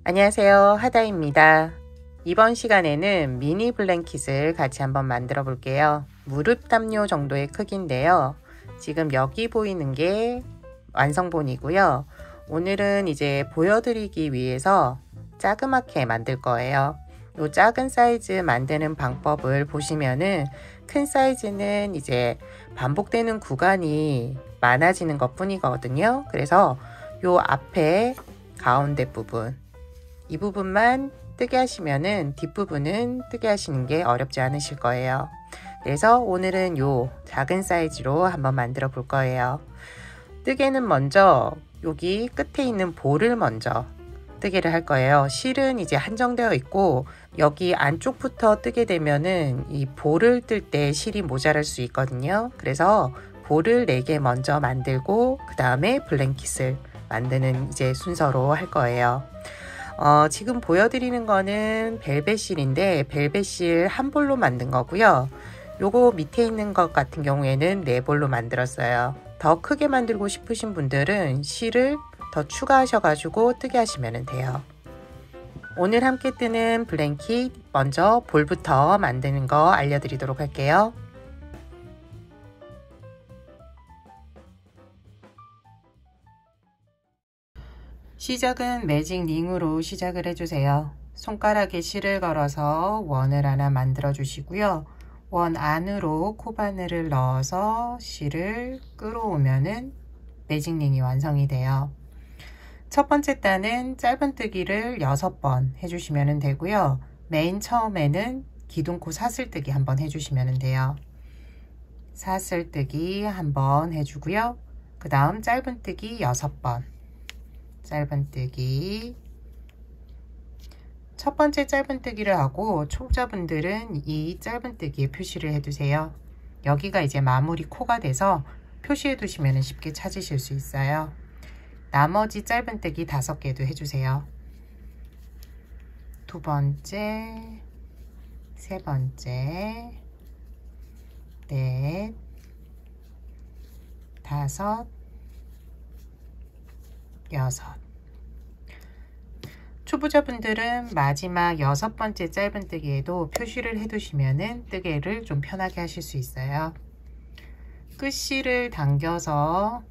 안녕하세요, 하다입니다. 이번 시간에는 미니 블랭킷을 같이 한번 만들어 볼게요. 무릎 담요 정도의 크기인데요. 지금 여기 보이는 게 완성본이고요. 오늘은 이제 보여드리기 위해서 자그맣게 만들 거예요. 이 작은 사이즈 만드는 방법을 보시면은 큰 사이즈는 이제 반복되는 구간이 많아지는 것 뿐이거든요. 그래서 요 앞에 가운데 부분, 이 부분만 뜨게 하시면은 뒷부분은 뜨게 하시는 게 어렵지 않으실 거예요. 그래서 오늘은 요 작은 사이즈로 한번 만들어 볼 거예요. 뜨개는 먼저 여기 끝에 있는 볼을 먼저 뜨개를 할 거예요. 실은 이제 한정되어 있고 여기 안쪽부터 뜨게 되면은 이 볼을 뜰 때 실이 모자랄 수 있거든요. 그래서 볼을 4개 먼저 만들고 그 다음에 블랭킷을 만드는 이제 순서로 할 거예요. 지금 보여드리는 거는 벨벳실인데 벨벳실 한 볼로 만든 거고요. 요거 밑에 있는 것 같은 경우에는 4볼로 만들었어요. 더 크게 만들고 싶으신 분들은 실을 더 추가하셔가지고 뜨게 하시면 돼요. 오늘 함께 뜨는 블랭킷 먼저 볼부터 만드는 거 알려드리도록 할게요. 시작은 매직 링으로 시작을 해주세요. 손가락에 실을 걸어서 원을 하나 만들어 주시고요. 원 안으로 코바늘을 넣어서 실을 끌어오면은 매직 링이 완성이 돼요. 첫 번째 단은 짧은뜨기를 6번 해주시면 되고요. 맨 처음에는 기둥코 사슬뜨기 한번 해주시면 돼요. 사슬뜨기 한번 해주고요. 그 다음 짧은뜨기 6번, 짧은뜨기. 첫 번째 짧은뜨기를 하고 초보자분들은 이 짧은뜨기에 표시를 해두세요. 여기가 이제 마무리 코가 돼서 표시해 두시면 쉽게 찾으실 수 있어요. 나머지 짧은뜨기 5개도 해주세요. 두 번째, 세 번째, 넷, 다섯, 여섯. 초보자분들은 마지막 6번째 짧은뜨기에도 표시를 해두시면은 뜨개를 좀 편하게 하실 수 있어요. 끝실을 당겨서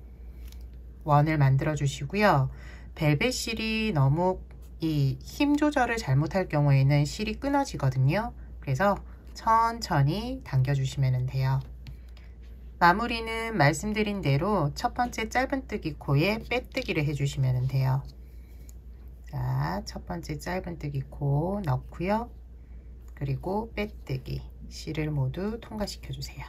원을 만들어 주시고요. 벨벳 실이 너무 이 힘 조절을 잘못할 경우에는 실이 끊어지거든요. 그래서 천천히 당겨 주시면 돼요. 마무리는 말씀드린 대로 첫 번째 짧은뜨기 코에 빼뜨기를 해주시면 돼요. 자, 첫 번째 짧은뜨기 코 넣고요. 그리고 빼뜨기, 실을 모두 통과시켜 주세요.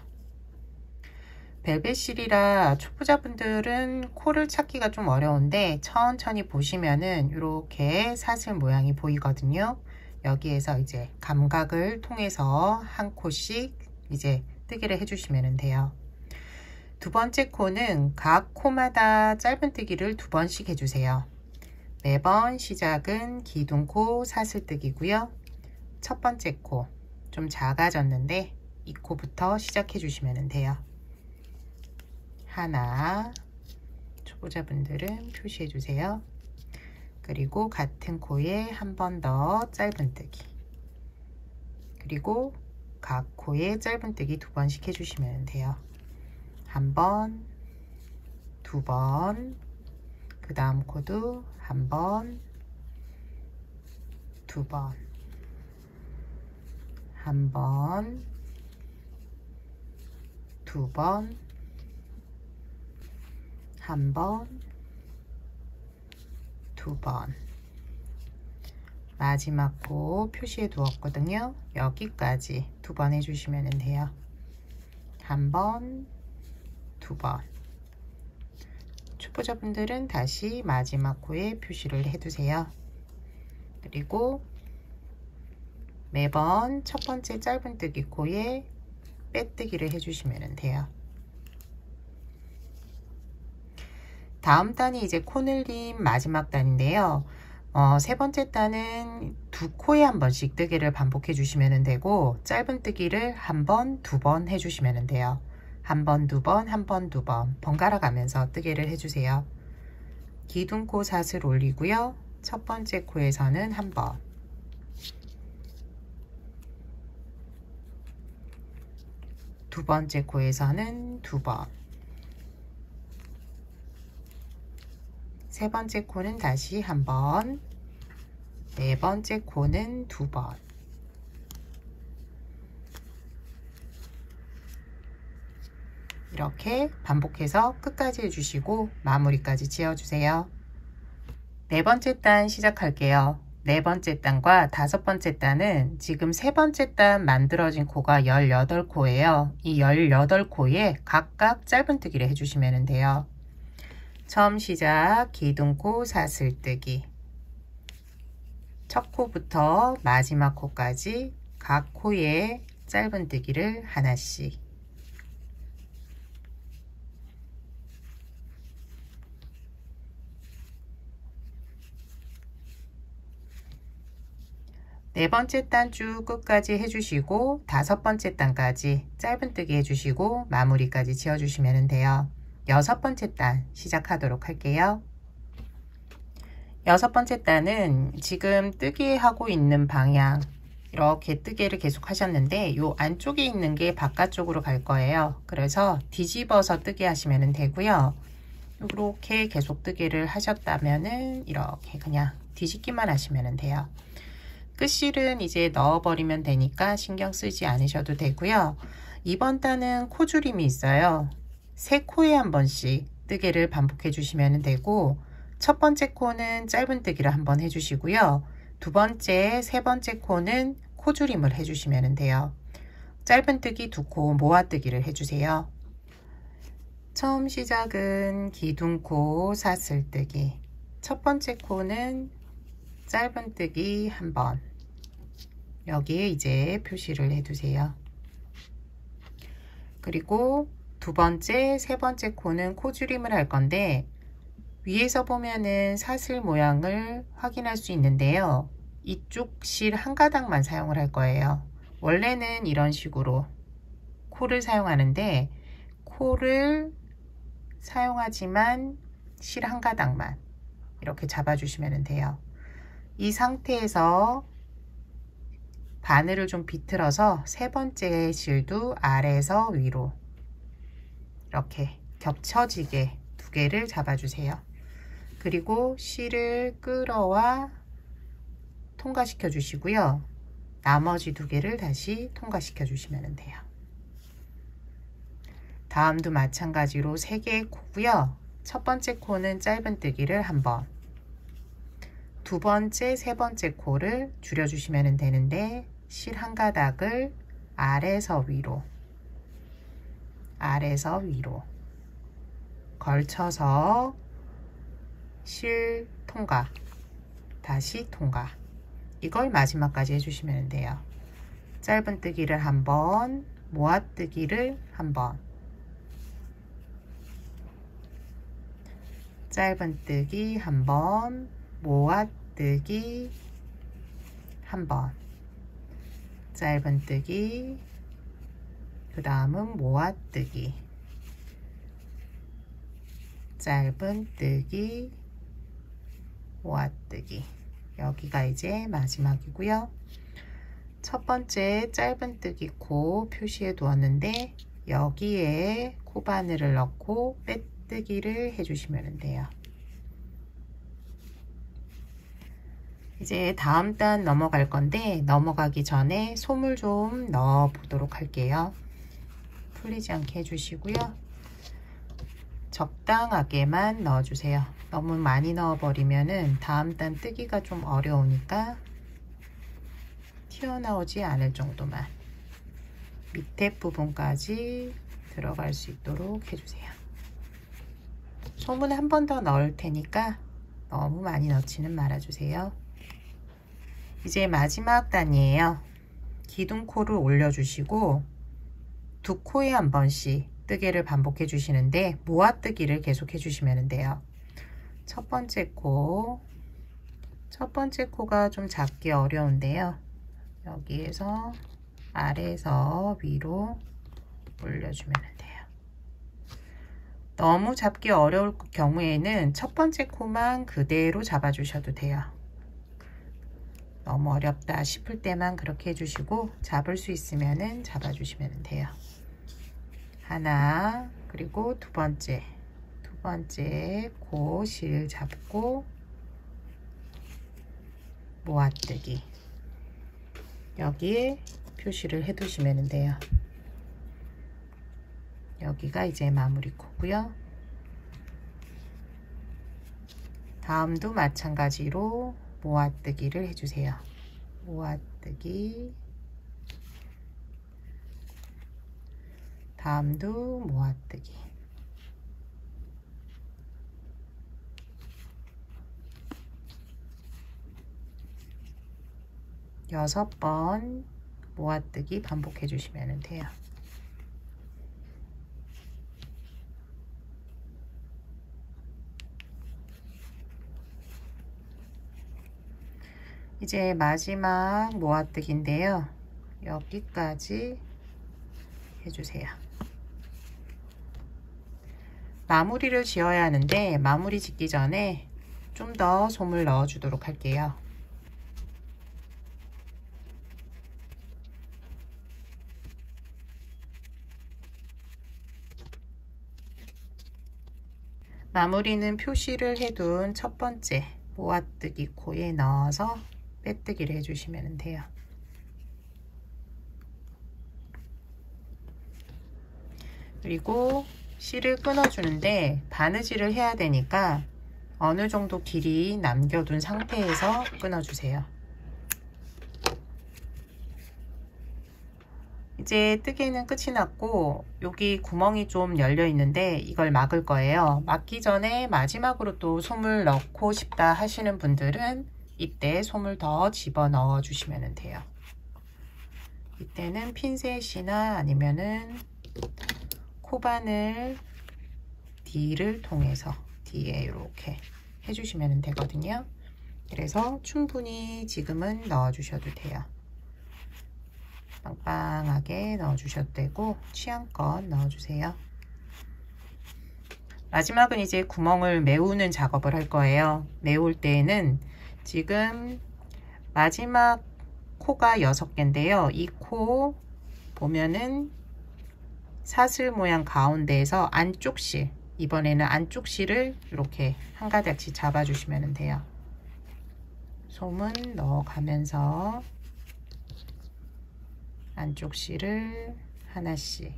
벨벳 실이라 초보자분들은 코를 찾기가 좀 어려운데 천천히 보시면은 이렇게 사슬 모양이 보이거든요. 여기에서 이제 감각을 통해서 한 코씩 이제 뜨기를 해주시면 돼요. 두 번째 코는 각 코마다 짧은뜨기를 2번씩 해주세요. 매번 시작은 기둥코 사슬뜨기고요. 첫 번째 코 좀 작아졌는데 이 코부터 시작해 주시면 돼요. 하나, 초보자분들은 표시해 주세요. 그리고 같은 코에 한 번 더 짧은뜨기, 그리고 각 코에 짧은뜨기 2번씩 해주시면 돼요. 한 번, 2번, 그 다음 코도 한 번, 2번, 한 번, 2번, 한 번, 2번. 마지막 코 표시해 두었거든요. 여기까지 2번 해주시면 돼요. 한 번, 2번. 초보자분들은 다시 마지막 코에 표시를 해두세요. 그리고 매번 첫 번째 짧은뜨기 코에 빼뜨기를 해주시면 돼요. 다음 단이 이제 코늘림 마지막 단인데요. 세 번째 단은 2코에 한 번씩 뜨기를 반복해 주시면 되고 짧은뜨기를 한 번, 2번 해주시면 돼요. 한 번, 2번, 한 번, 2번 번갈아 가면서 뜨개를 해주세요. 기둥코 사슬 올리고요. 첫 번째 코에서는 한 번, 두 번째 코에서는 두 번, 세 번째 코는 다시 한 번, 네 번째 코는 두 번, 이렇게 반복해서 끝까지 해주시고 마무리까지 지어주세요. 네 번째 단 시작할게요. 네 번째 단과 다섯 번째 단은 지금 세 번째 단 만들어진 코가 18코예요. 이 18코에 각각 짧은뜨기를 해주시면 돼요. 처음 시작 기둥코 사슬뜨기, 첫 코부터 마지막 코까지 각 코에 짧은뜨기를 하나씩, 네 번째 단 쭉 끝까지 해주시고 다섯 번째 단까지 짧은뜨기 해주시고 마무리까지 지어주시면 돼요. 여섯 번째 단 시작하도록 할게요. 여섯 번째 단은 지금 뜨기 하고 있는 방향 이렇게 뜨개를 계속 하셨는데 요 안쪽에 있는 게 바깥쪽으로 갈 거예요. 그래서 뒤집어서 뜨개 하시면 되고요. 이렇게 계속 뜨개를 하셨다면은 이렇게 그냥 뒤집기만 하시면 돼요. 끝실은 이제 넣어버리면 되니까 신경 쓰지 않으셔도 되고요. 이번 단은 코줄임이 있어요. 세 코에 한 번씩 뜨개를 반복해 주시면 되고 첫 번째 코는 짧은뜨기를 한번 해주시고요. 두 번째, 세 번째 코는 코줄임을 해주시면 돼요. 짧은뜨기 두 코 모아뜨기를 해주세요. 처음 시작은 기둥코 사슬뜨기, 첫 번째 코는 짧은뜨기 한 번, 여기에 이제 표시를 해두세요. 그리고 두 번째, 세 번째 코는 코줄임을 할 건데 위에서 보면은 사슬 모양을 확인할 수 있는데요. 이쪽 실 한 가닥만 사용을 할 거예요. 원래는 이런 식으로 코를 사용하는데 코를 사용하지만 실 한 가닥만 이렇게 잡아주시면 돼요. 이 상태에서 바늘을 좀 비틀어서 세 번째 실도 아래에서 위로 이렇게 겹쳐지게 두 개를 잡아주세요. 그리고 실을 끌어와 통과시켜 주시고요. 나머지 두 개를 다시 통과시켜 주시면 돼요. 다음도 마찬가지로 3개의 코고요. 첫 번째 코는 짧은뜨기를 한 번, 두 번째, 세 번째 코를 줄여주시면 되는데 실 한 가닥을 아래에서 위로, 아래에서 위로 걸쳐서 실 통과, 다시 통과, 이걸 마지막까지 해주시면 돼요. 짧은뜨기를 한 번, 모아뜨기를 한 번, 짧은뜨기 한 번, 모아뜨기 한 번, 짧은뜨기, 그 다음은 모아뜨기, 짧은뜨기, 모아뜨기, 여기가 이제 마지막이고요. 첫 번째 짧은뜨기 코 표시해 두었는데 여기에 코바늘을 넣고 빼뜨기를 해주시면 돼요. 이제 다음 단 넘어갈 건데 넘어가기 전에 솜을 좀 넣어 보도록 할게요. 풀리지 않게 해주시고요. 적당하게만 넣어주세요. 너무 많이 넣어버리면은 다음 단 뜨기가 좀 어려우니까 튀어나오지 않을 정도만 밑에 부분까지 들어갈 수 있도록 해주세요. 솜은 한 번 더 넣을 테니까 너무 많이 넣지는 말아주세요. 이제 마지막 단이에요. 기둥코를 올려주시고 두 코에 한 번씩 뜨개를 반복해 주시는데 모아뜨기를 계속 해주시면 돼요. 첫 번째 코, 첫 번째 코가 좀 잡기 어려운데요. 여기에서 아래에서 위로 올려주면 돼요. 너무 잡기 어려울 경우에는 첫 번째 코만 그대로 잡아주셔도 돼요. 너무 어렵다 싶을 때만 그렇게 해주시고 잡을 수 있으면은 잡아주시면 돼요. 하나, 그리고 두 번째 고 실 잡고 모아뜨기 여기에 표시를 해 두시면 돼요. 여기가 이제 마무리 코고요. 다음도 마찬가지로 모아뜨기를 해주세요. 모아뜨기, 다음도 모아뜨기. 여섯 번 모아뜨기 반복해 주시면 돼요. 이제 마지막 모아뜨기인데요. 여기까지 해주세요. 마무리를 지어야 하는데 마무리 짓기 전에 좀 더 솜을 넣어 주도록 할게요. 마무리는 표시를 해둔 첫 번째 모아뜨기 코에 넣어서 빼뜨기를 해주시면 돼요. 그리고 실을 끊어주는데 바느질을 해야 되니까 어느 정도 길이 남겨둔 상태에서 끊어주세요. 이제 뜨개는 끝이 났고 여기 구멍이 좀 열려 있는데 이걸 막을 거예요. 막기 전에 마지막으로 또 솜을 넣고 싶다 하시는 분들은 이때 솜을 더 집어 넣어 주시면 돼요. 이때는 핀셋이나 아니면은 코바늘 D를 통해서 D에 이렇게 해주시면 되거든요. 그래서 충분히 지금은 넣어 주셔도 돼요. 빵빵하게 넣어 주셔도 되고 취향껏 넣어 주세요. 마지막은 이제 구멍을 메우는 작업을 할 거예요. 메울 때에는 지금 마지막 코가 6개인데요. 이 코 보면은 사슬 모양 가운데에서 안쪽 실, 이번에는 안쪽 실을 이렇게 한 가닥씩 잡아 주시면 돼요. 솜은 넣어가면서 안쪽 실을 하나씩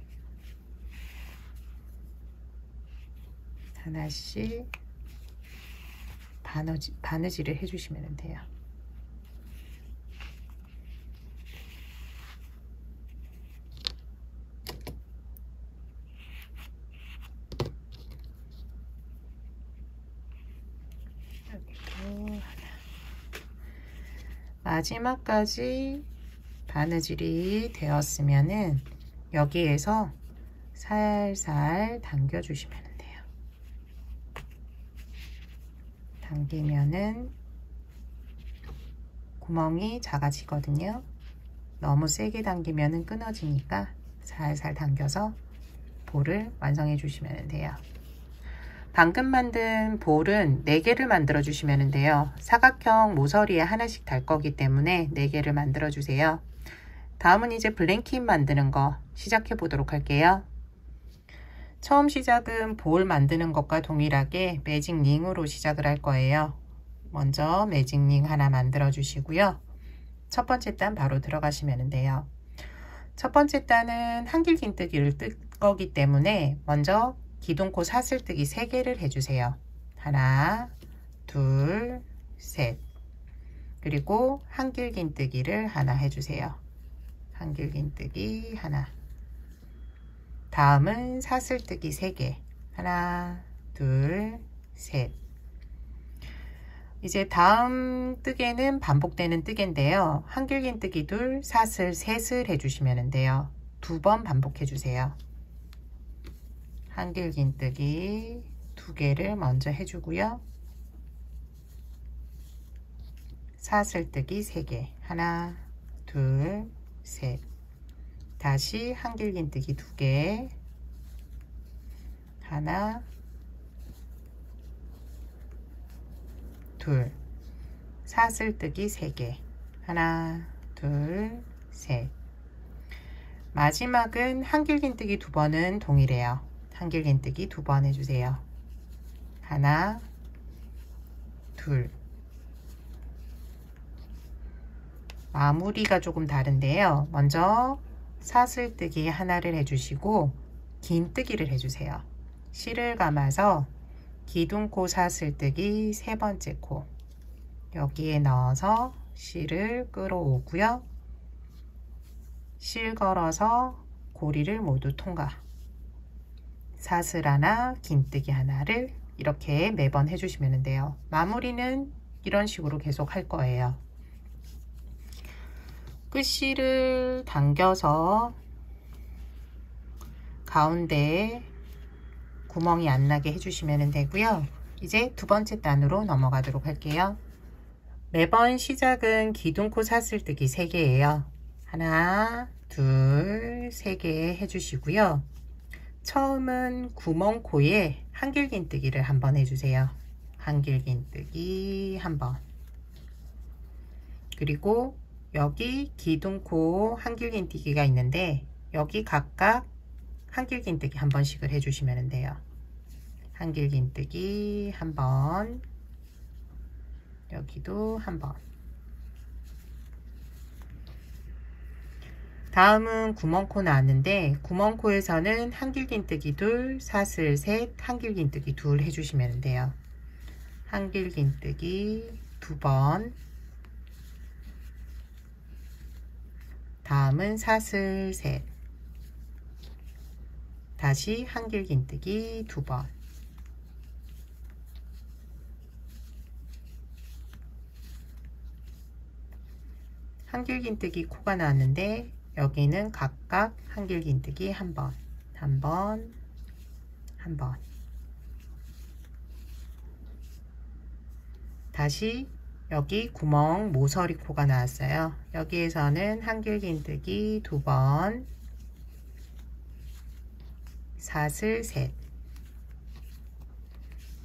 바느질을 해주시면 돼요. 여기도 하나. 마지막까지 바느질이 되었으면은 여기에서 살살 당겨 주시면 돼요. 당기면은 구멍이 작아지거든요. 너무 세게 당기면은 끊어지니까 살살 당겨서 볼을 완성해 주시면 돼요. 방금 만든 볼은 4개를 만들어 주시면 돼요. 사각형 모서리에 하나씩 달 거기 때문에 4개를 만들어 주세요. 다음은 이제 블랭킷 만드는 거 시작해 보도록 할게요. 처음 시작은 볼 만드는 것과 동일하게 매직 링으로 시작을 할 거예요. 먼저 매직 링 하나 만들어 주시고요. 첫 번째 단 바로 들어가시면 돼요. 첫 번째 단은 한길긴뜨기를 뜰 거기 때문에 먼저 기둥코 사슬뜨기 3개를 해주세요. 하나, 둘, 셋. 그리고 한길긴뜨기를 하나 해주세요. 한길긴뜨기 하나. 다음은 사슬뜨기 3개. 하나, 둘, 셋. 이제 다음 뜨개는 반복되는 뜨개인데요. 한길긴뜨기 둘, 사슬 셋을 해주시면 돼요. 2번 반복해 주세요. 한길긴뜨기 2개를 먼저 해주고요. 사슬뜨기 3개. 하나, 둘, 셋. 다시 한길긴뜨기 2개. 하나, 둘. 사슬뜨기 3개. 하나, 둘, 셋. 마지막은 한길긴뜨기 2번은 동일해요. 한길긴뜨기 2번 해주세요. 하나, 둘. 마무리가 조금 다른데요. 먼저 사슬뜨기 하나를 해주시고 긴뜨기를 해주세요. 실을 감아서 기둥코 사슬뜨기 3번째 코 여기에 넣어서 실을 끌어오고요. 실 걸어서 고리를 모두 통과. 사슬 하나, 긴뜨기 하나를 이렇게 매번 해주시면 돼요. 마무리는 이런 식으로 계속 할 거예요. 끝실을 당겨서 가운데에 구멍이 안 나게 해주시면 되고요. 이제 2번째 단으로 넘어가도록 할게요. 매번 시작은 기둥코 사슬뜨기 3개예요. 하나, 둘, 3개 해주시고요. 처음은 구멍코에 한길긴뜨기를 한번 해주세요. 한길긴뜨기 한번. 그리고 여기 기둥코 한길긴뜨기가 있는데 여기 각각 한길긴뜨기 한 번씩을 해주시면 돼요. 한길긴뜨기 한 번, 여기도 한 번. 다음은 구멍코 나왔는데 구멍코에서는 한길긴뜨기 2, 사슬 3, 한길긴뜨기 2 해주시면 돼요. 한길긴뜨기 2번. 다음은 사슬 3. 다시 한길긴뜨기 2번. 한길긴뜨기 코가 나왔는데 여기는 각각 한길긴뜨기 한 번, 한 번, 한 번. 다시 여기 구멍 모서리 코가 나왔어요. 여기에서는 한길긴뜨기 2번, 사슬 3.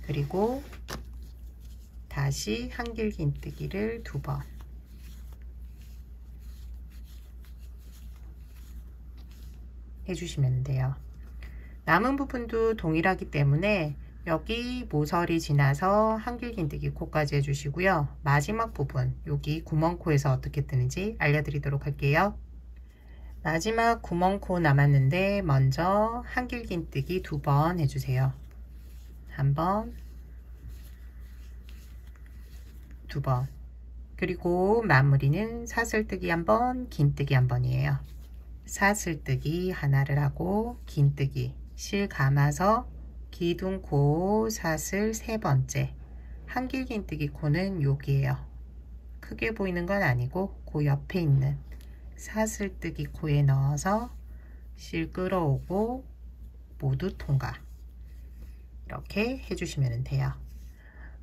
그리고 다시 한길긴뜨기를 2번. 해주시면 돼요. 남은 부분도 동일하기 때문에 여기 모서리 지나서 한길긴뜨기 코까지 해주시고요. 마지막 부분 여기 구멍코에서 어떻게 뜨는지 알려드리도록 할게요. 마지막 구멍코 남았는데 먼저 한길긴뜨기 2번 해주세요. 한 번, 2번. 그리고 마무리는 사슬뜨기 한 번, 긴뜨기 한 번이에요. 사슬뜨기 하나를 하고 긴뜨기 실 감아서 기둥코 사슬 3번째. 한길긴뜨기 코는 여기에요. 크게 보이는 건 아니고 그 옆에 있는 사슬뜨기 코에 넣어서 실 끌어오고 모두 통과. 이렇게 해주시면 돼요.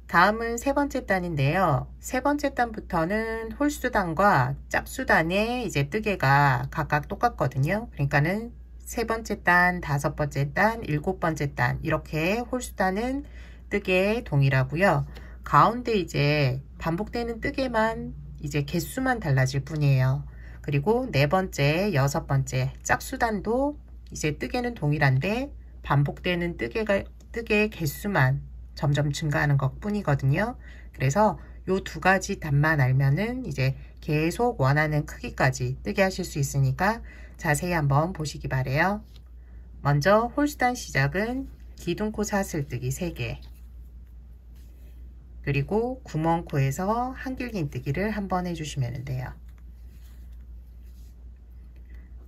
다음은 3번째 단인데요. 3번째 단부터는 홀수단과 짝수단의 이제 뜨개가 각각 똑같거든요. 그러니까는 3번째 단, 5번째 단, 7번째 단 이렇게 홀수단은 뜨개 동일하고요. 가운데 이제 반복되는 뜨개만 이제 개수만 달라질 뿐이에요. 그리고 4번째, 6번째 짝수단도 이제 뜨개는 동일한데 반복되는 뜨개의 개수만 점점 증가하는 것 뿐이거든요. 그래서 요 2가지 단만 알면은 이제 계속 원하는 크기까지 뜨게 하실 수 있으니까 자세히 한번 보시기 바래요. 먼저 홀수단 시작은 기둥코 사슬뜨기 3개. 그리고 구멍코에서 한길긴뜨기를 한번 해주시면 돼요.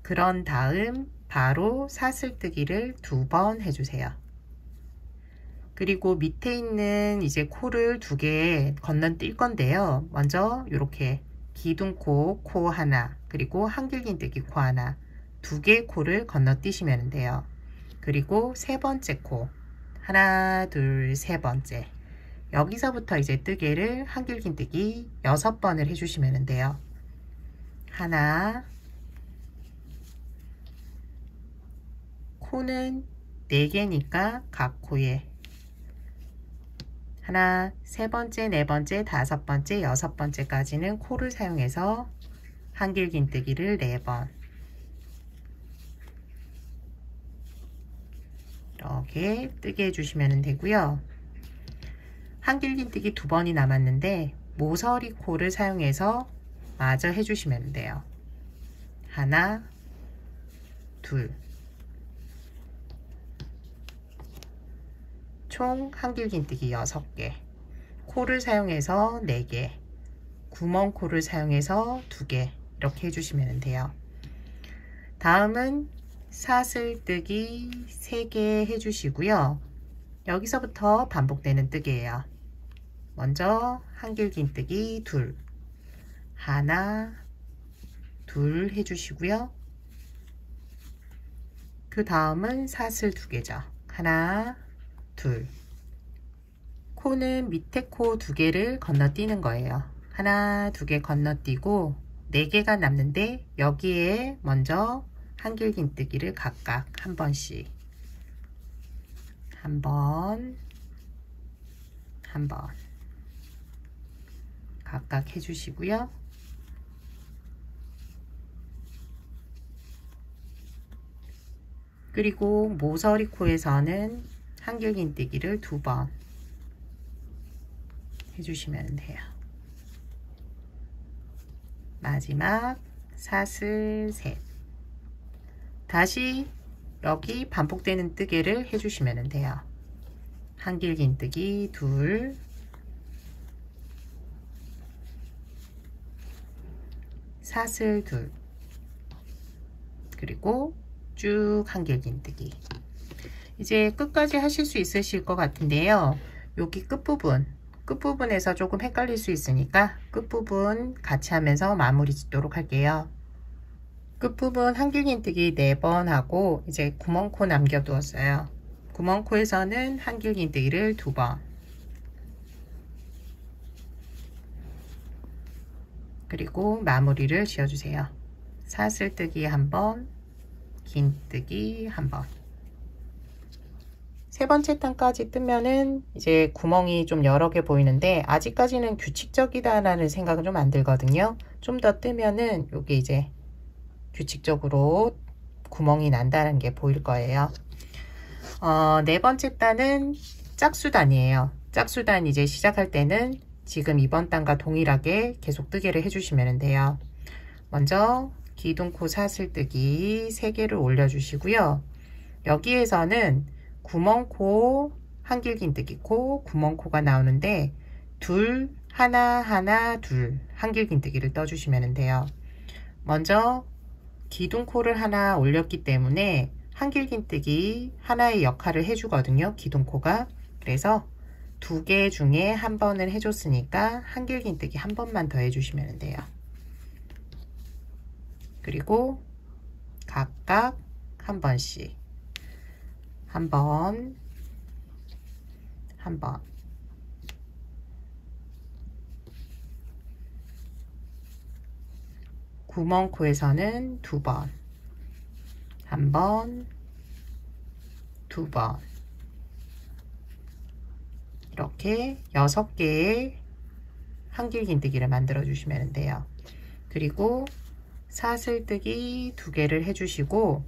그런 다음 바로 사슬뜨기를 2번 해주세요. 그리고 밑에 있는 이제 코를 2개 건너뛸 건데요. 먼저 이렇게 기둥코 코 하나, 그리고 한길긴뜨기 코 하나, 2개 코를 건너뛰시면 돼요. 그리고 3번째 코, 하나, 둘, 3번째. 여기서부터 이제 뜨개를 한길긴뜨기 6번을 해주시면 돼요. 하나, 코는 4개니까 각 코에 하나, 세 번째, 네 번째, 다섯 번째, 여섯 번째까지는 코를 사용해서 한길긴뜨기를 4번. 이렇게 뜨게 해주시면 되고요. 한길긴뜨기 2번이 남았는데 모서리 코를 사용해서 마저 해주시면 돼요. 하나, 둘. 총 한길긴뜨기 6개. 코를 사용해서 4개. 구멍코를 사용해서 2개. 이렇게 해주시면 돼요. 다음은 사슬뜨기 3개 해주시고요. 여기서부터 반복되는 뜨기예요. 먼저 한길긴뜨기 2, 하나, 둘 해주시고요. 그 다음은 사슬 2개죠. 하나, 둘. 코는 밑에 코 2개를 건너뛰는 거예요. 하나, 2개 건너뛰고 4개가 남는데 여기에 먼저 한길긴뜨기를 각각 한 번씩, 한 번, 한 번 각각 해주시고요. 그리고 모서리 코에서는 한길긴뜨기를 2번 해주시면 돼요. 마지막 사슬 3. 다시 여기 반복되는 뜨개를 해주시면 돼요. 한길긴뜨기 2, 사슬 2, 그리고 쭉 한길긴뜨기. 이제 끝까지 하실 수 있으실 것 같은데요. 여기 끝부분에서 조금 헷갈릴 수 있으니까 끝부분 같이 하면서 마무리 짓도록 할게요. 끝부분 한길긴뜨기 4번 하고 이제 구멍코 남겨두었어요. 구멍코에서는 한길긴뜨기를 2번, 그리고 마무리를 지어주세요. 사슬뜨기 1번, 긴뜨기 1번. 세 번째 단까지 뜨면은 이제 구멍이 좀 여러 개 보이는데 아직까지는 규칙적이다라는 생각은 좀 안 들거든요. 좀 더 뜨면은 여기 이제 규칙적으로 구멍이 난다는 게 보일 거예요. 네 번째 단은 짝수단이에요. 짝수단 이제 시작할 때는 지금 이번 단과 동일하게 계속 뜨개를 해주시면 돼요. 먼저 기둥코 사슬뜨기 3개를 올려주시고요. 여기에서는 구멍코, 한길긴뜨기 코, 구멍코가 나오는데 둘, 하나, 하나, 둘 한길긴뜨기를 떠주시면 돼요. 먼저 기둥코를 하나 올렸기 때문에 한길긴뜨기 하나의 역할을 해주거든요. 기둥코가. 그래서 2개 중에 한 번을 해줬으니까 한길긴뜨기 한 번만 더 해주시면 돼요. 그리고 각각 한 번씩, 한 번, 한 번. 구멍코에서는 2번, 한 번, 2번. 이렇게 6개의 한길긴뜨기를 만들어 주시면 돼요. 그리고 사슬뜨기 2개를 해주시고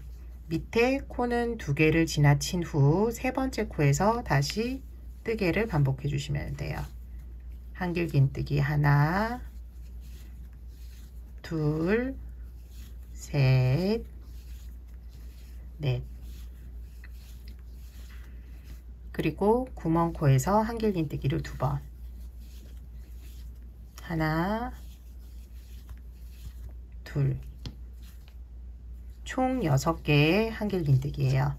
밑에 코는 2개를 지나친 후 세 번째 코에서 다시 뜨개를 반복해 주시면 돼요. 한길긴뜨기 하나, 둘, 셋, 넷. 그리고 구멍코에서 한길긴뜨기를 2번. 하나, 둘. 총 6개의 한길긴뜨기예요.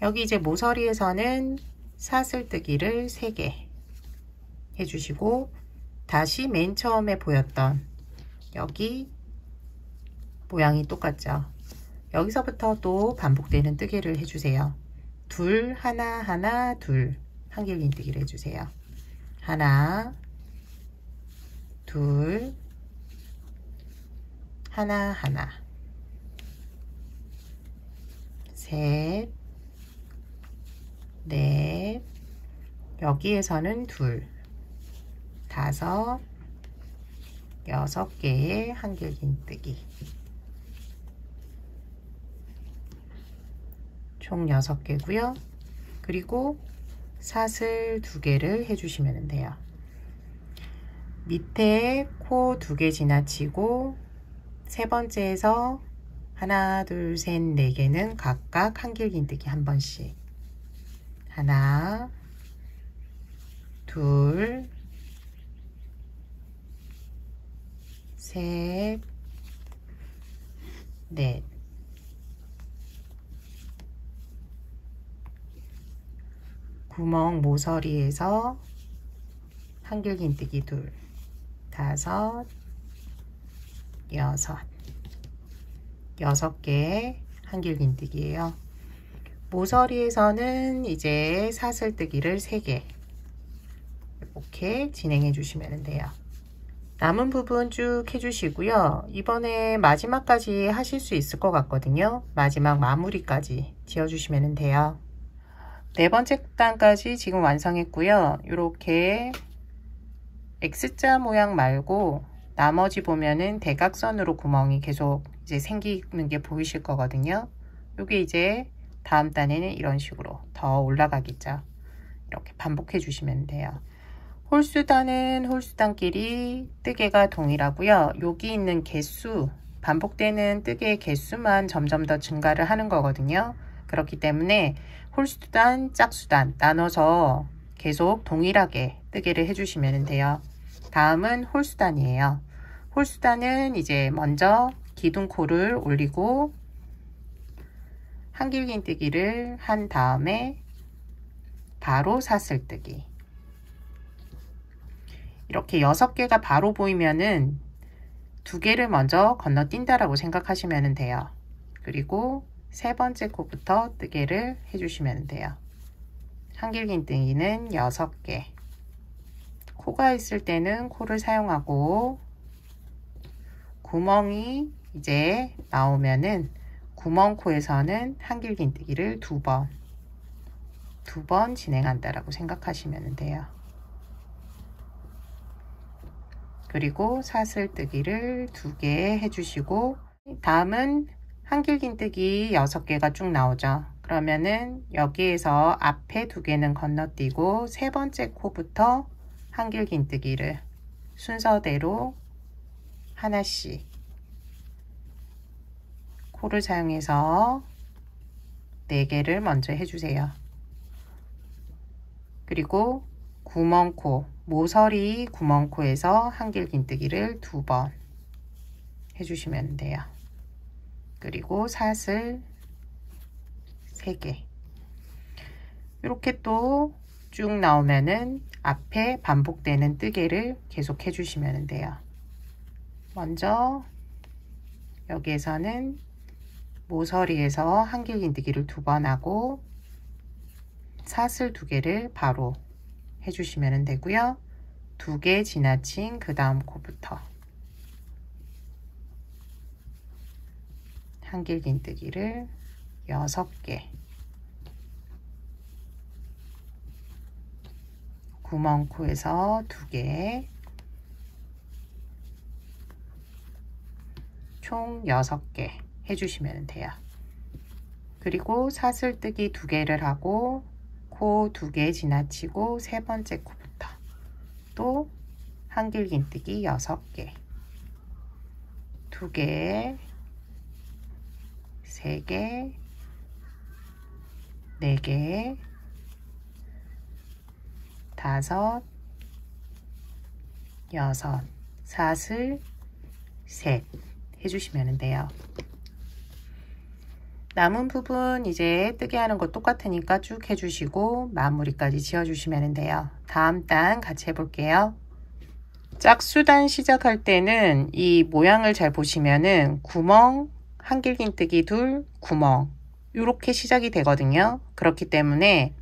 여기 이제 모서리에서는 사슬뜨기를 3개 해주시고 다시 맨 처음에 보였던 여기 모양이 똑같죠. 여기서부터 또 반복되는 뜨개를 해주세요. 둘, 하나, 하나, 둘 한길긴뜨기를 해주세요. 하나, 둘, 하나, 하나, 셋, 넷, 여기에서는 둘, 다섯, 6개의 한길긴뜨기, 총 6개고요. 그리고 사슬 2개를 해주시면 돼요. 밑에 코 2개 지나치고 세 번째에서 하나, 둘, 셋, 4개는 각각 한길긴뜨기 한 번씩. 하나, 둘, 셋, 넷. 구멍 모서리에서 한길긴뜨기 둘, 다섯, 6개 한길긴뜨기예요. 모서리에서는 이제 사슬뜨기를 3개 이렇게 진행해 주시면 돼요. 남은 부분 쭉 해주시고요. 이번에 마지막까지 하실 수 있을 것 같거든요. 마지막 마무리까지 지어주시면 돼요. 4번째 단까지 지금 완성했고요. 이렇게 X자 모양 말고 나머지 보면은 대각선으로 구멍이 계속 이제 생기는 게 보이실 거거든요. 이게 이제 다음 단에는 이런 식으로 더 올라가겠죠. 이렇게 반복해 주시면 돼요. 홀수단은 홀수단끼리 뜨개가 동일하고요. 여기 있는 개수, 반복되는 뜨개의 개수만 점점 더 증가를 하는 거거든요. 그렇기 때문에 홀수단, 짝수단 나눠서 계속 동일하게 뜨개를 해주시면 돼요. 다음은 홀수단이에요. 홀수단은 이제 먼저 기둥코를 올리고 한길긴뜨기를 한 다음에 바로 사슬뜨기. 이렇게 6개가 바로 보이면은 2개를 먼저 건너뛴다라고 생각하시면 돼요. 그리고 세 번째 코부터 뜨개를 해주시면 돼요. 한길긴뜨기는 6개. 코가 있을 때는 코를 사용하고, 구멍이 이제 나오면은 구멍코에서는 한길긴뜨기를 2번 진행한다라고 생각하시면 돼요. 그리고 사슬뜨기를 2개 해주시고, 다음은 한길긴뜨기 6개가 쭉 나오죠. 그러면은 여기에서 앞에 2개는 건너뛰고 세 번째 코부터 한길긴뜨기를 순서대로 하나씩 코를 사용해서 4개를 먼저 해주세요. 그리고 구멍코, 모서리 구멍코에서 한길긴뜨기를 2번 해주시면 돼요. 그리고 사슬 3개. 이렇게 또 쭉 나오면은 앞에 반복되는 뜨개를 계속 해주시면 돼요. 먼저 여기에서는 모서리에서 한길긴뜨기를 2번 하고 사슬 2개를 바로 해주시면 되고요. 2개 지나친 그 다음 코부터 한길긴뜨기를 6개, 구멍코에서 2개, 총 6개 해주시면 돼요. 그리고 사슬뜨기 2개를 하고 코 2개 지나치고 세 번째 코부터 또 한길긴뜨기 6개, 2개, 3개, 4개, 5, 6, 사슬, 셋 해주시면 돼요. 남은 부분 이제 뜨개 하는 거 똑같으니까 쭉 해주시고 마무리까지 지어주시면 돼요. 다음 단 같이 해볼게요. 짝수단 시작할 때는 이 모양을 잘 보시면은 구멍, 한길긴뜨기 2, 구멍 이렇게 시작이 되거든요. 그렇기 때문에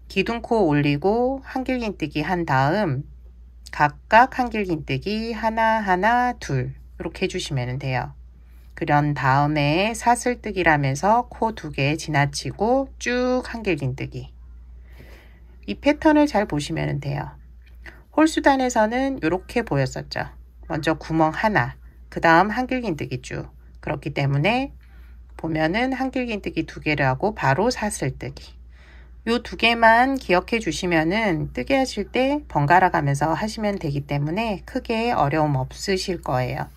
기둥코 올리고 한길긴뜨기 한 다음 각각 한길긴뜨기 하나, 둘 이렇게 해주시면 돼요. 그런 다음에 사슬뜨기를 하면서 코 2개 지나치고 쭉 한길긴뜨기. 이 패턴을 잘 보시면 돼요. 홀수단에서는 이렇게 보였었죠. 먼저 구멍 하나, 그 다음 한길긴뜨기 쭉. 그렇기 때문에 보면은 한길긴뜨기 2개를 하고 바로 사슬뜨기. 요 2개만 기억해 주시면은 뜨개 하실 때 번갈아 가면서 하시면 되기 때문에 크게 어려움 없으실 거예요.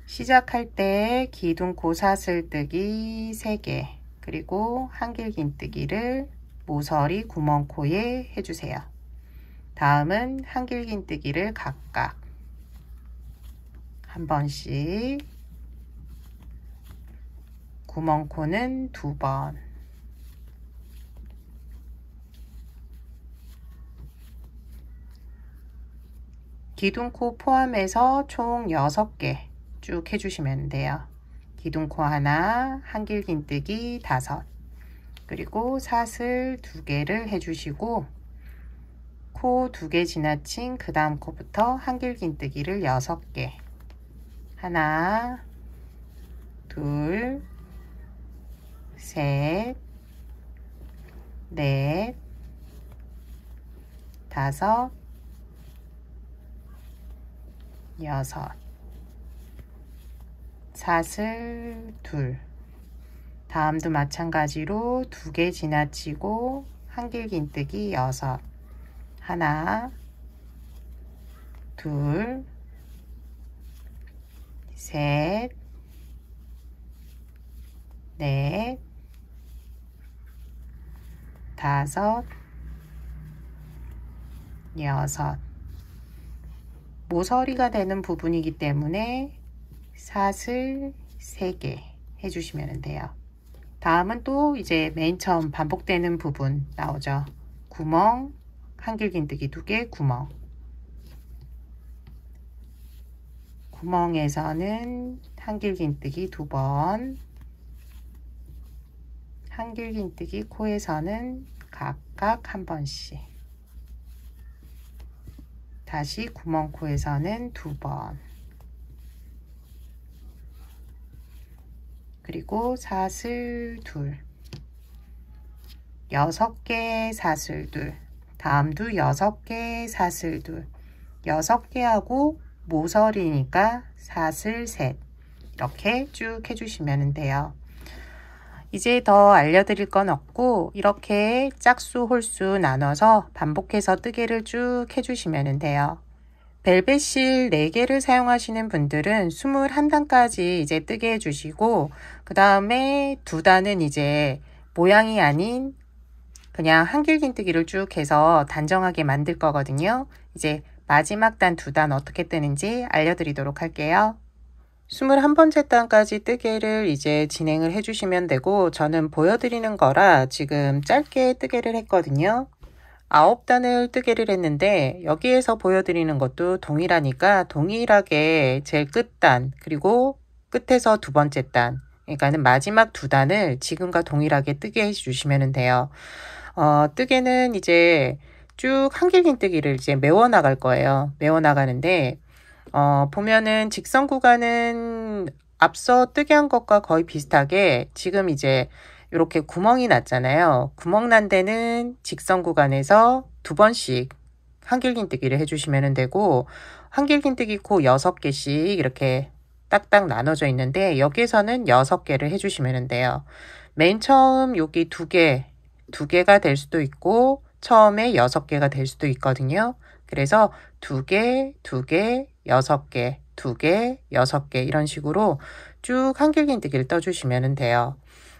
시작할 때 기둥코 사슬뜨기 3개, 그리고 한길긴뜨기를 모서리 구멍코에 해주세요. 다음은 한길긴뜨기를 각각 한 번씩, 구멍코는 2번, 기둥코 포함해서 총 6개 쭉 해주시면 돼요. 기둥코 하나, 한길긴뜨기 5, 그리고 사슬 2개를 해주시고 코 2개 지나친 그 다음 코부터 한길긴뜨기를 6개, 하나, 둘, 셋, 넷, 5, 6, 사슬 2, 다음도 마찬가지로 2개 지나치고 한길긴뜨기 6, 하나, 둘, 셋, 넷, 5, 6. 모서리가 되는 부분이기 때문에 사슬 3개 해주시면 돼요. 다음은 또 이제 맨 처음 반복되는 부분 나오죠. 구멍, 한길긴뜨기 2개, 구멍. 구멍에서는 한길긴뜨기 2번, 한길긴뜨기 코에서는 각각 한 번씩, 다시 구멍코에서는 2번, 그리고 사슬 2, 6개 사슬 2, 다음도 6개 사슬 2, 6개 하고 모서리니까 사슬 3, 이렇게 쭉 해주시면 돼요. 이제 더 알려드릴 건 없고 이렇게 짝수 홀수 나눠서 반복해서 뜨개를 쭉 해주시면 돼요. 벨벳실 4개를 사용하시는 분들은 21단까지 이제 뜨게 해주시고 그 다음에 2단은 이제 모양이 아닌 그냥 한길긴뜨기를 쭉 해서 단정하게 만들 거거든요. 이제 마지막 단 2단 어떻게 뜨는지 알려드리도록 할게요. 21번째 단까지 뜨개를 이제 진행을 해주시면 되고 저는 보여드리는 거라 지금 짧게 뜨개를 했거든요. 9단을 뜨개를 했는데 여기에서 보여드리는 것도 동일하니까 동일하게 제일 끝단 그리고 끝에서 2번째 단, 그러니까는 마지막 2단을 지금과 동일하게 뜨게 해주시면 돼요. 뜨개는 이제 쭉 한길긴뜨기를 이제 메워 나갈 거예요. 메워 나가는데 보면은 직선 구간은 앞서 뜨개 한 것과 거의 비슷하게 지금 이제 이렇게 구멍이 났잖아요. 구멍 난 데는 직선 구간에서 2번씩 한길긴뜨기를 해주시면 되고 한길긴뜨기 코 6개씩 이렇게 딱딱 나눠져 있는데 여기에서는 6개를 해주시면 돼요. 맨 처음 여기 2개가 될 수도 있고 처음에 6개가 될 수도 있거든요. 그래서 2개, 2개, 6개, 2개, 6개 이런 식으로 쭉 한길긴뜨기를 떠주시면 돼요.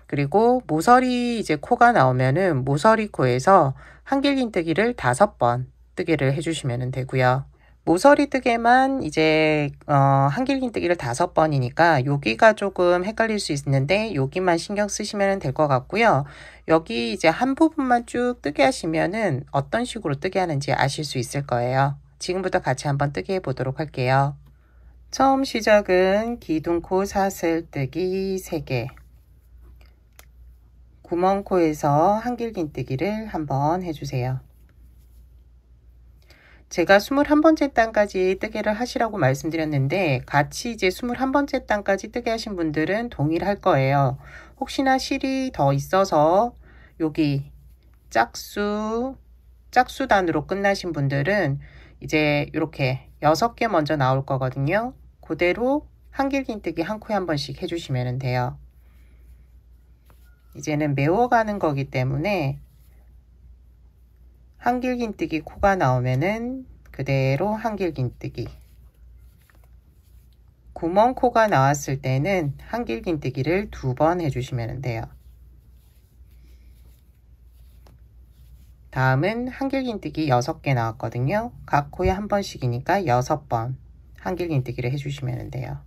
그리고 모서리 이제 코가 나오면은 모서리 코에서 한길긴뜨기를 5번 뜨개를 해주시면 되고요. 모서리 뜨개만 이제 한길긴뜨기를 5번이니까 여기가 조금 헷갈릴 수 있는데 여기만 신경 쓰시면 될 것 같고요. 여기 이제 한 부분만 쭉 뜨게 하시면은 어떤 식으로 뜨게 하는지 아실 수 있을 거예요. 지금부터 같이 한번 뜨게 해 보도록 할게요. 처음 시작은 기둥코 사슬뜨기 3개, 구멍코에서 한길긴뜨기를 한번 해주세요. 제가 21번째 단까지 뜨개를 하시라고 말씀드렸는데 같이 이제 21번째 단까지 뜨개 하신 분들은 동일할 거예요. 혹시나 실이 더 있어서 여기 짝수 짝수단으로 끝나신 분들은 이제 이렇게 6개 먼저 나올 거거든요. 그대로 한길긴뜨기 한 코에 한 번씩 해주시면 돼요. 이제는 메워가는 거기 때문에 한길긴뜨기 코가 나오면은 그대로 한길긴뜨기, 구멍코가 나왔을 때는 한길긴뜨기를 2번 해주시면 돼요. 다음은 한길긴뜨기 6개 나왔거든요. 각 코에 한 번씩이니까 6번 한길긴뜨기를 해주시면 돼요.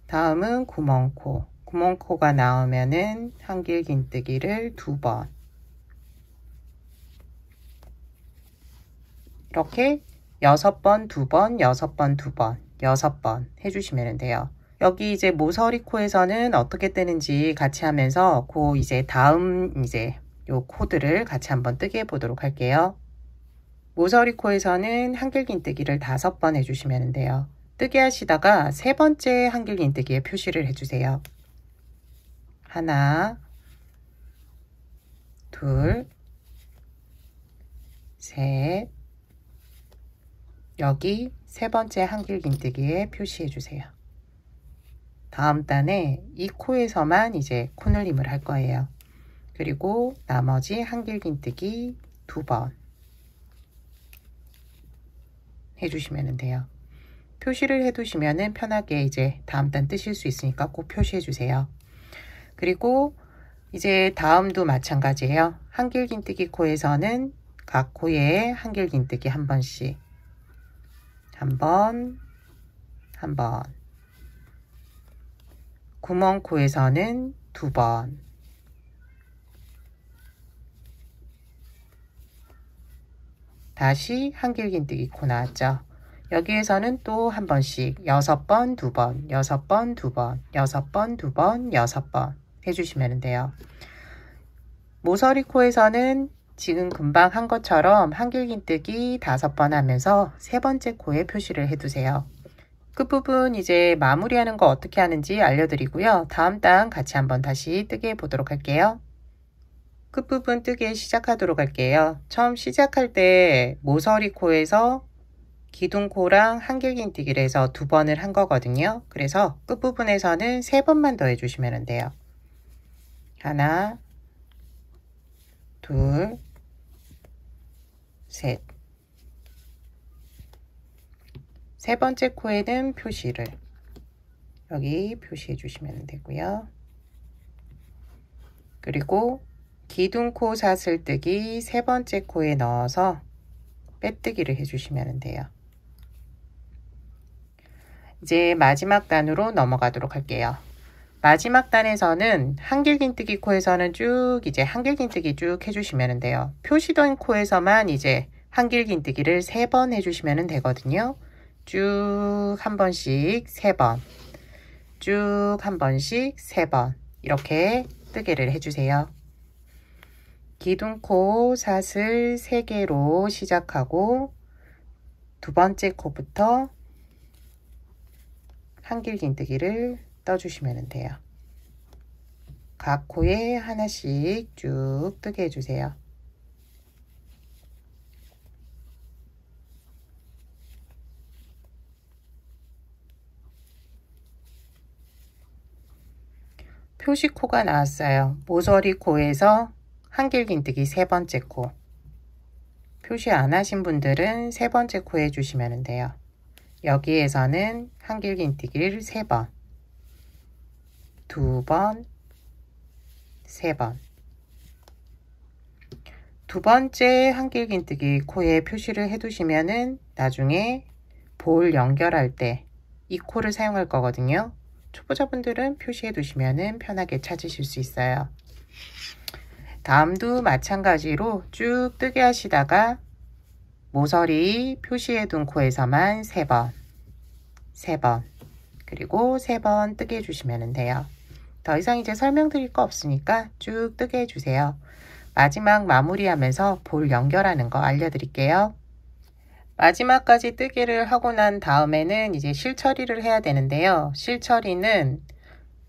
다음은 구멍코. 구멍코가 나오면은 한길긴뜨기를 2번. 이렇게 6번, 2번, 6번, 2번, 6번 해주시면 돼요. 여기 이제 모서리 코에서는 어떻게 뜨는지 같이 하면서 그 이제 다음 이제 요 코드를 같이 한번 뜨게 해보도록 할게요. 모서리 코에서는 한길긴뜨기를 5번 해주시면 돼요. 뜨게 하시다가 세 번째 한길긴뜨기에 표시를 해주세요. 하나, 둘, 셋, 여기 세 번째 한길긴뜨기에 표시해 주세요. 다음 단에 이 코에서만 이제 코늘림을 할 거예요. 그리고 나머지 한길긴뜨기 2번 해주시면 돼요. 표시를 해두시면 편하게 이제 다음 단 뜨실 수 있으니까 꼭 표시해 주세요. 그리고 이제 다음도 마찬가지예요. 한길긴뜨기 코에서는 각 코에 한길긴뜨기 한 번씩, 한 번, 한 번. 구멍코에서는 2번. 다시 한길긴뜨기 코 나왔죠. 여기에서는 또 한 번씩 6번, 2번, 6번, 2번, 6번, 2번, 6번 해주시면 돼요. 모서리 코에서는 지금 금방 한 것처럼 한길긴뜨기 5번 하면서 세 번째 코에 표시를 해두세요. 끝부분 이제 마무리하는 거 어떻게 하는지 알려드리고요. 다음 단 같이 한번 다시 뜨게 보도록 할게요. 끝부분 뜨게 시작하도록 할게요. 처음 시작할 때 모서리 코에서 기둥코랑 한길긴뜨기를 해서 2번을 한 거거든요. 그래서 끝부분에서는 3번만 더 해주시면 돼요. 하나, 둘, 셋. 세 번째 코에는 표시를 여기 표시해 주시면 되고요. 그리고 기둥코 사슬뜨기 세 번째 코에 넣어서 빼뜨기를 해주시면 돼요. 이제 마지막 단으로 넘어가도록 할게요. 마지막 단에서는 한길긴뜨기 코에서는 쭉 이제 한길긴뜨기 쭉 해주시면 돼요. 표시된 코에서만 이제 한길긴뜨기를 3번 해주시면 되거든요. 쭉 한 번씩 3번, 쭉 한 번씩 3번 이렇게 뜨개를 해주세요. 기둥코 사슬 3개로 시작하고 두 번째 코부터 한길긴뜨기를 떠주시면 돼요. 각 코에 하나씩 쭉 뜨게 해주세요. 표시코가 나왔어요. 모서리 코에서 한길긴뜨기 세 번째 코. 표시 안 하신 분들은 세 번째 코 해주시면 돼요. 여기에서는 한길긴뜨기를 3번, 2번, 3번. 두 번째 한길긴뜨기 코에 표시를 해두시면은 나중에 볼 연결할 때 이 코를 사용할 거거든요. 초보자분들은 표시해 두시면은 편하게 찾으실 수 있어요. 다음도 마찬가지로 쭉 뜨게 하시다가 모서리 표시해 둔 코에서만 3번, 3번, 그리고 3번 뜨게 해주시면 돼요. 더 이상 이제 설명드릴 거 없으니까 쭉 뜨게 해주세요. 마지막 마무리하면서 볼 연결하는 거 알려드릴게요. 마지막까지 뜨개를 하고 난 다음에는 이제 실 처리를 해야 되는데요. 실 처리는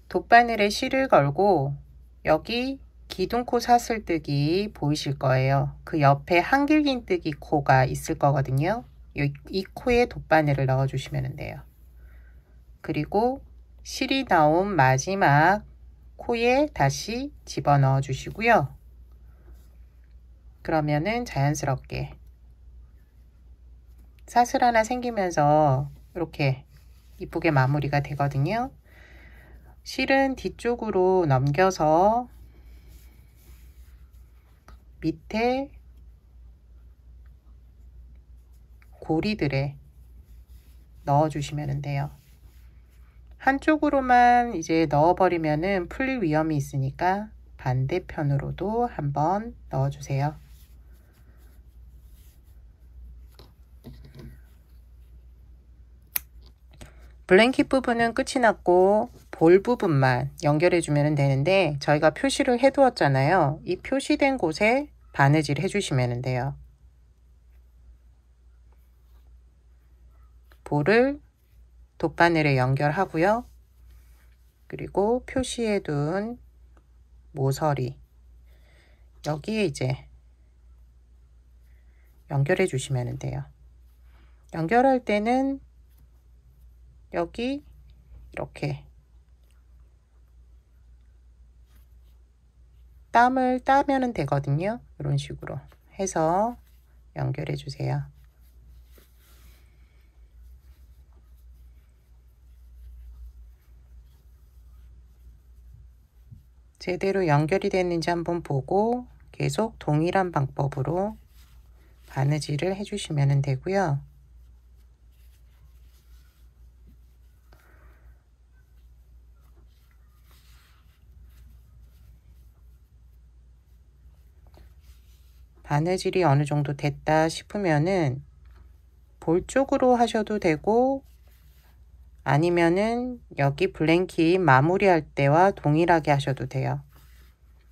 돗바늘에 실을 걸고 여기 기둥코 사슬뜨기 보이실 거예요. 그 옆에 한길긴뜨기 코가 있을 거거든요. 이 코에 돗바늘을 넣어 주시면 돼요. 그리고 실이 나온 마지막 코에 다시 집어넣어 주시고요. 그러면은 자연스럽게 사슬 하나 생기면서 이렇게 이쁘게 마무리가 되거든요. 실은 뒤쪽으로 넘겨서 밑에 고리들에 넣어 주시면 돼요. 한쪽으로만 이제 넣어버리면은 풀릴 위험이 있으니까 반대편으로도 한번 넣어 주세요. 블랭킷 부분은 끝이 났고 볼 부분만 연결해 주면 되는데 저희가 표시를 해 두었잖아요. 이 표시된 곳에 바느질 해 주시면 돼요. 볼을 돗바늘에 연결하고요. 그리고 표시해 둔 모서리 여기에 이제 연결해 주시면 돼요. 연결할 때는 여기 이렇게 땀을 따면 되거든요. 이런 식으로 해서 연결해 주세요. 제대로 연결이 됐는지 한번 보고 계속 동일한 방법으로 바느질을 해주시면 되고요. 바느질이 어느 정도 됐다 싶으면은 볼 쪽으로 하셔도 되고 아니면은 여기 블랭킷 마무리할 때와 동일하게 하셔도 돼요.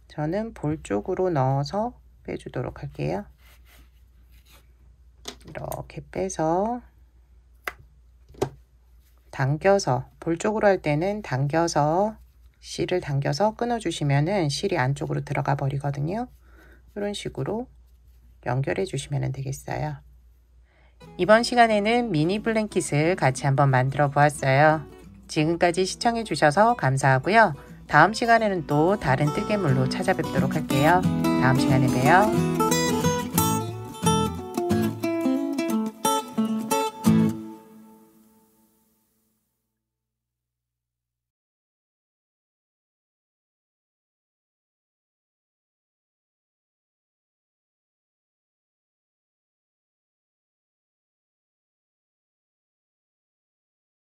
저는 볼 쪽으로 넣어서 빼주도록 할게요. 이렇게 빼서 당겨서 볼 쪽으로 할 때는 당겨서 실을 당겨서 끊어 주시면은 실이 안쪽으로 들어가 버리거든요. 이런 식으로 연결해 주시면 되겠어요. 이번 시간에는 미니 블랭킷을 같이 한번 만들어 보았어요. 지금까지 시청해 주셔서 감사하고요. 다음 시간에는 또 다른 뜨개물로 찾아뵙도록 할게요. 다음 시간에 봬요.